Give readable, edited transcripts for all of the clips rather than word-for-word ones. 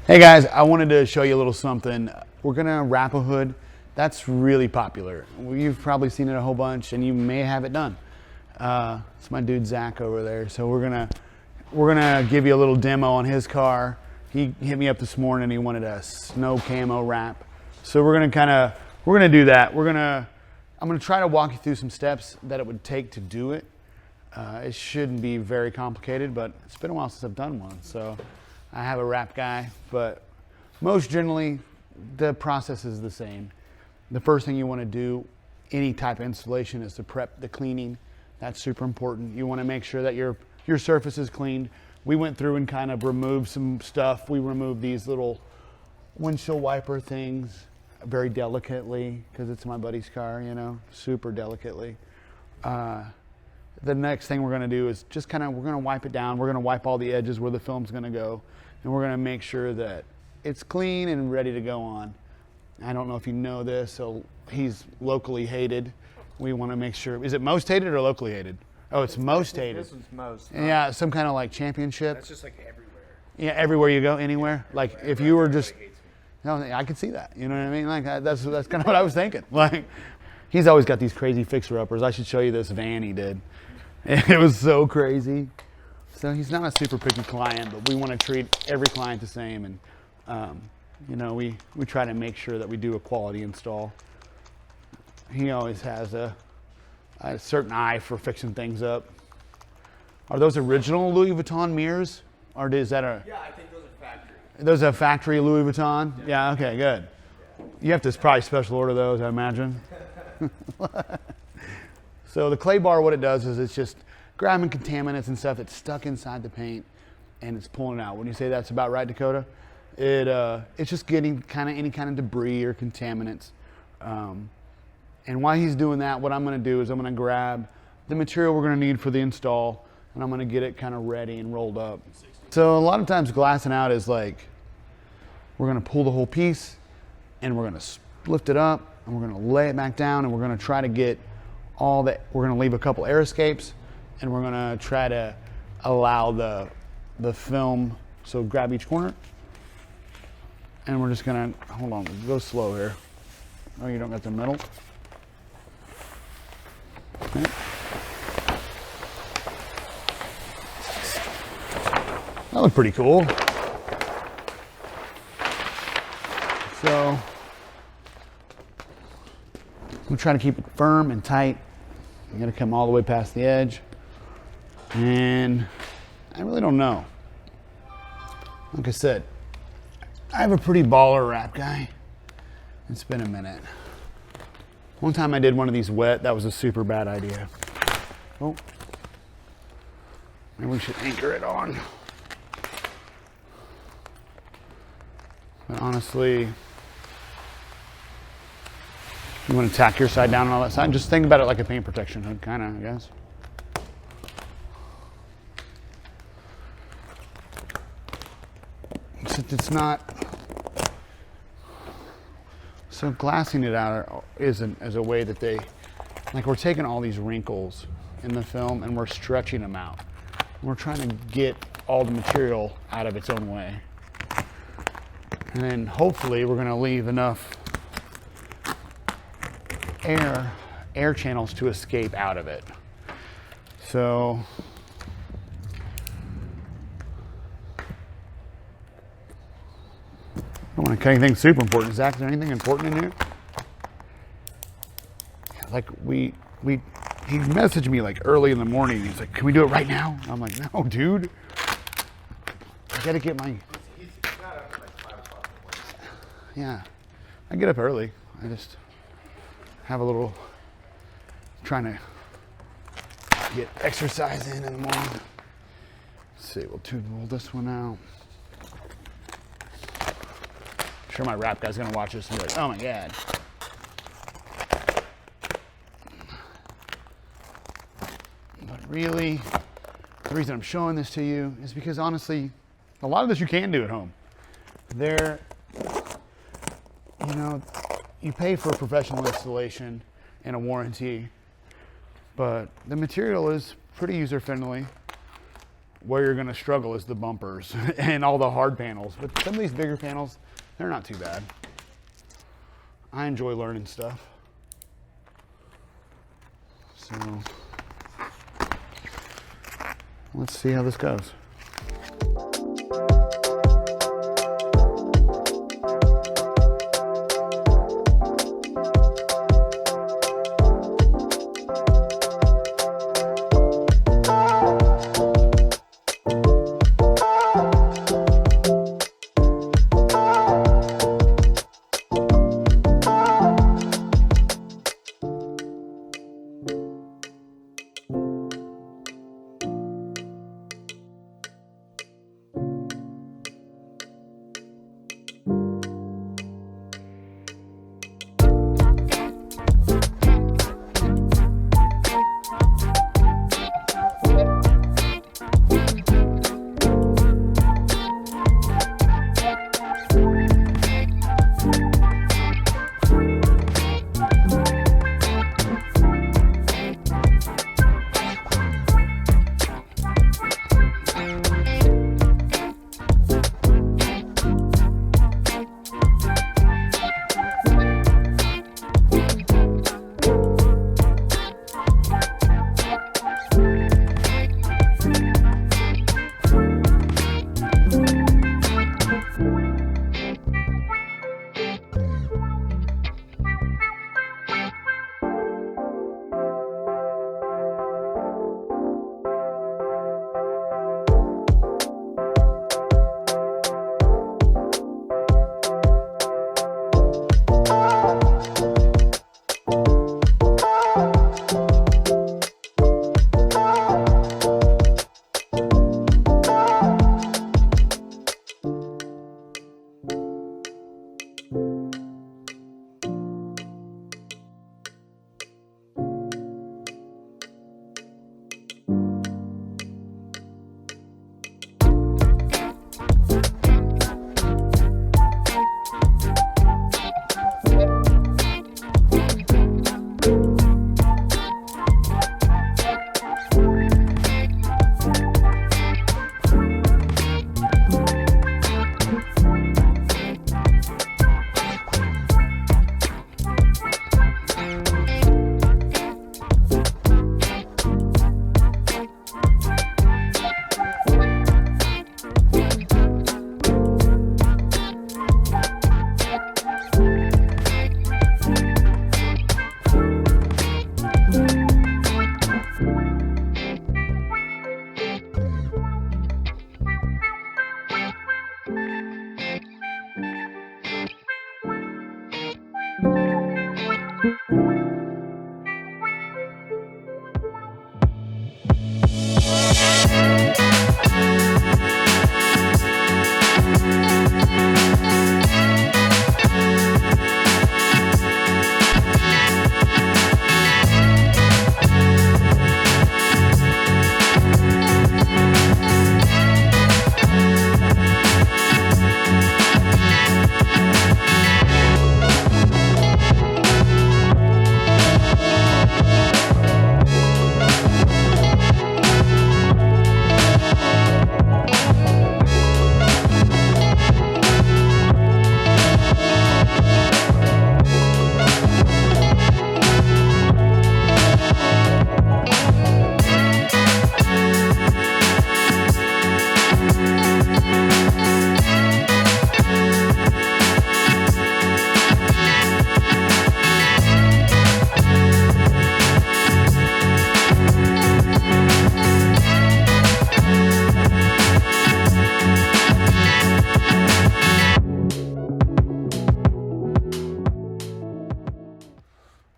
Hey guys, I wanted to show you a little something. We're gonna wrap a hood. That's really popular. You've probably seen it a whole bunch and you may have it done. It's my dude Zach over there. So we're gonna give you a little demo on his car. He hit me up this morning and he wanted a snow camo wrap. So we're gonna do that. I'm gonna try to walk you through some steps that it would take to do it. It shouldn't be very complicated, but it's been a while since I've done one. So I have a wrap guy, but most generally, the process is the same. The first thing you want to do, any type of installation, is to prep the cleaning. That's super important. You want to make sure that your surface is cleaned. We went through and kind of removed some stuff. We removed these little windshield wiper things very delicately because it's my buddy's car, you know, super delicately. The next thing we're going to do is just we're going to wipe it down. We're going to wipe all the edges where the film's going to go. And we're going to make sure that it's clean and ready to go on. I don't know if you know this, so he's locally hated. We want to make sure. Is it most hated or locally hated? Oh, it's most hated. This one's most. Yeah, some kind of like championship. That's just like everywhere. Yeah, everywhere you go, anywhere. Like if you were just, no, I could see that. You know what I mean? Like that's kind of what I was thinking. Like he's always got these crazy fixer-uppers. I should show you this van he did. It was so crazy. So he's not a super picky client, but we want to treat every client the same. And, you know, we try to make sure that we do a quality install. He always has a certain eye for fixing things up. Are those original Louis Vuitton mirrors? Or is that a... Yeah, I think those are factory. Those are factory Louis Vuitton? Yeah, okay, good. You have to probably special order those, I imagine. So the clay bar, what it does is it's just grabbing contaminants and stuff that's stuck inside the paint and it's pulling it out. When you say that's about right, Dakota, it's just getting any kind of debris or contaminants. And while he's doing that, what I'm going to do is I'm going to grab the material we're going to need for the install and I'm going to get it kind of ready and rolled up. So a lot of times glassing out is like, we're going to pull the whole piece and we're going to lift it up and we're going to lay it back down and we're going to try to get all that. We're going to leave a couple air escapes and we're going to try to allow the film. So grab each corner and we're just going to, hold on, go slow here. Oh, you don't got the middle. Okay. That looked pretty cool. So I'm trying to keep it firm and tight. You gotta come all the way past the edge. And I really don't know. Like I said, I have a pretty baller wrap guy. It's been a minute. One time I did one of these wet, that was a super bad idea. Oh, maybe we should anchor it on. But honestly, you want to tack your side down on all that side. Just think about it like a paint protection hood, kind of, I guess. It's not. So glassing it out isn't as a way that we're taking all these wrinkles in the film and we're stretching them out. We're trying to get all the material out of its own way. And then hopefully we're going to leave enough air channels to escape out of it. So I don't want to cut anything super important. Zach, is there anything important in here? Like he messaged me like early in the morning. He's like, "Can we do it right now?" I'm like, "No, dude. I gotta get my." He's not up at like 5 o'clock in the morning. Yeah, I get up early. I just have a little, trying to get exercise in the morning. Let's see, we'll roll this one out. I'm sure my wrap guy's gonna watch this and be like, "Oh my God." But really, the reason I'm showing this to you is because honestly, a lot of this you can do at home. You know, you pay for a professional installation and a warranty, but the material is pretty user-friendly. Where you're gonna struggle is the bumpers and all the hard panels. But some of these bigger panels, they're not too bad. I enjoy learning stuff. So let's see how this goes.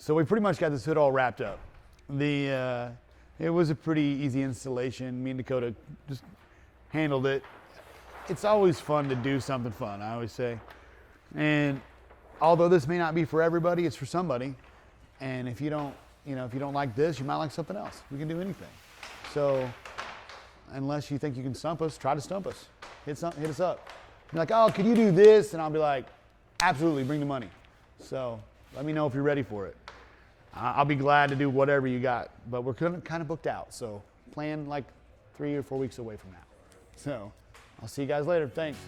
So we pretty much got this hood all wrapped up. It was a pretty easy installation. Me and Dakota just handled it. It's always fun to do something fun, I always say. And although this may not be for everybody, it's for somebody. And if you don't like this, you might like something else. We can do anything. So unless you think you can stump us, try to stump us. Hit us up. Be like, oh, could you do this? And I'll be like, absolutely, bring the money. So let me know if you're ready for it. I'll be glad to do whatever you got, but we're kind of booked out. So plan like 3 or 4 weeks away from now. So I'll see you guys later. Thanks.